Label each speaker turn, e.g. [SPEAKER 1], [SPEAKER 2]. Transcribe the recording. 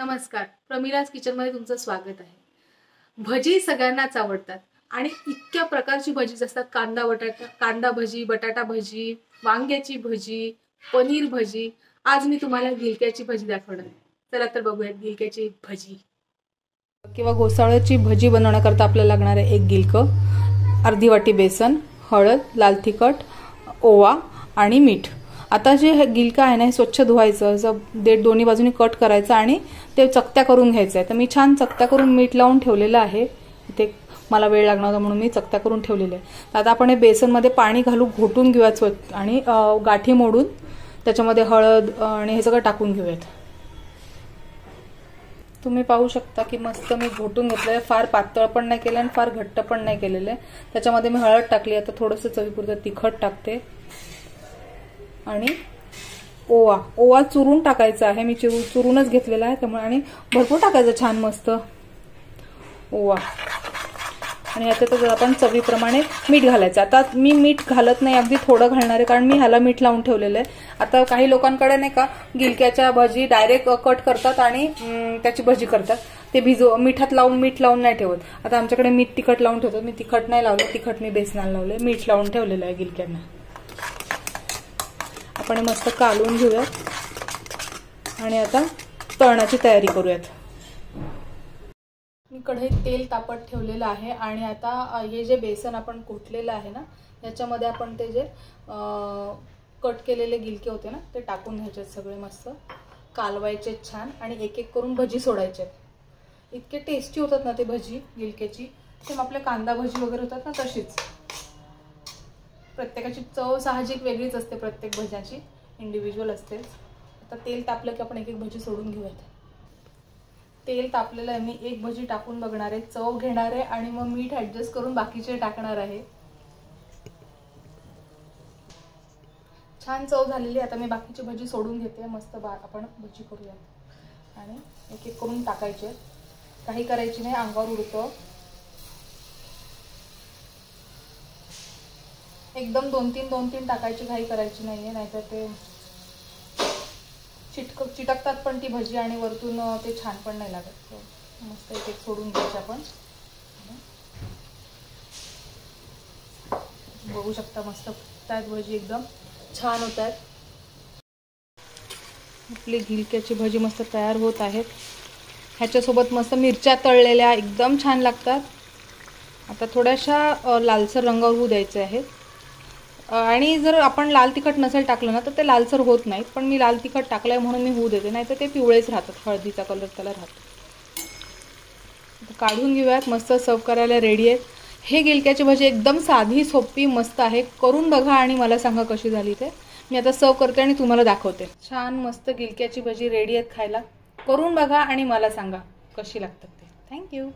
[SPEAKER 1] नमस्कार, प्रमिलाज किचनमध्ये तुमचं स्वागत आहे। भजी सगळ्यांनाच आवडतात आणि इतक्या प्रकारची भजी असतात। कांदा भजी, बटाटा भजी, वांग्याची भजी, पनीर भजी। आज मी तुम्हाला गिलक्याची भजी दाखवणार आहे। चला तर बघूया गिलक्याची भजी किंवा घोसाळ्याची भजी बनवण्याकरता आपल्याला लागणार आहे एक गिलकं, अर्धी वाटी बेसन, हळद, लाल तिखट, ओवा आणि मीठ। आता जे गिलका आहे ना हे स्वच्छ धुवायचं, देठ दोन्ही बाजूनी कट करायचं आणि ते चकत्या करून घ्यायचं आहे। तर मी छान चकत्या करून मीठ लावून ठेवलेलं आहे। इथे मला वेळ लागणार होता म्हणून मी चकत्या करून ठेवलेले आहे। तर आता आपण हे बेसन मध्ये पाणी घालून घोटून घेऊयात आणि गाठी मोडून त्याच्यामध्ये हळद आणि हे सगळं टाकून घेऊयात। तुम्ही पाहू शकता की मस्त मी घोटून घेतलंय, फार पातळ पण नाही केलं आणि फार घट्ट पण नाही केलेलं आहे। त्याच्यामध्ये मी हळद टाकली, आता थोडंसं चवीपुरतं तिखट टाकते आणि ओवा चुरून टाकायचा आहे। मी चुरूनच घेतलेला आहे त्यामुळे, आणि भरपूर टाकायचं छान मस्त ओवा। आणि याच्यातच आपण चवीप्रमाणे मीठ घालायचं। आता मी मीठ घालत नाही, अगदी थोडं घालणार आहे कारण मी ह्याला मीठ लावून ठेवलेलं आहे। आता काही लोकांकडे नाही का गिलक्याच्या भजी डायरेक्ट कट करतात आणि त्याची भजी करतात, ते मिठात लावून मीठ लावून नाही ठेवत। आता आमच्याकडे मीठ तिखट लावून ठेवतात, मी तिखट नाही लावलं, तिखट मी बेसनाला लावले, मीठ लावून ठेवलेलं आहे गिलक्यांना। आपण मस्त कालवून घेऊयात आणि आता तळण्याची तयारी करूयात। मी कढईत तेल तापत ठेवलेलं आहे आणि आता हे जे बेसन आपण घोटलेलं आहे ना याच्यामध्ये आपण ते जे कट केलेले गिलके होते ना ते टाकून घ्यायचे, सगळे मस्त कालवायचे छान आणि एक एक करून भजी सोडायचे। इतके टेस्टी होतात ना ते भजी गिलक्याची, सेम आपले कांदा भजी वगैरे होतात ना तशीच। प्रत्येकाची चव साहजिक वेगळीच असते, प्रत्येक भज्याची इंडिव्हिज्युअल असते। आता तेल तापलं की आपण एक एक भजी सोडून घेऊयात। तेल तापलेलं आहे, मी एक भजी टाकून बघणार आहे, चव घेणार आहे आणि मग मीठ ऍडजस्ट करून बाकीचे टाकणार आहे। छान चव झालेली आहे, आता मी बाकीची भजी सोडून घेते। मस्त आपण भजी करूयात आणि एक एक करून टाकायचे, काही करायची नाही, अंगावर उडतं। एकदम दोन तीन टाकायची, घाई करायची नाहीये, नाहीतर ते चिटकतात पण ती भजी आणि वरतून ते छान पण नाही लागत। मस्त एक एक सोडून घ्यायचे आपण। बघू शकता मस्त फुटतात भजी, एकदम छान होत आहेत। आपली गिलक्याची भजी मस्त तयार होत आहेत। ह्याच्यासोबत मस्त मिरच्या तळलेल्या एकदम छान लागतात। आता थोड्याशा लालसर रंगावर होऊ द्यायचे आहेत आणि जर आपण लाल तिखट नसेल टाकलं ना तर ते लालसर होत नाहीत, पण मी लाल तिखट टाकलंय म्हणून मी होऊ देते, नाहीतर ते पिवळेच राहतात, हळदीचा कलर त्याला राहतो। काढून घेऊयात, मस्त सर्व करायला रेडी आहे। हे गिलक्याची भजी एकदम साधी सोपी मस्त आहे, करून बघा आणि मला सांगा कशी झाली ते। मी आता सर्व करते आणि तुम्हाला दाखवते। छान मस्त गिलक्याची भजी रेडी आहेत खायला, करून बघा आणि मला सांगा कशी लागतात ते। थँक्यू।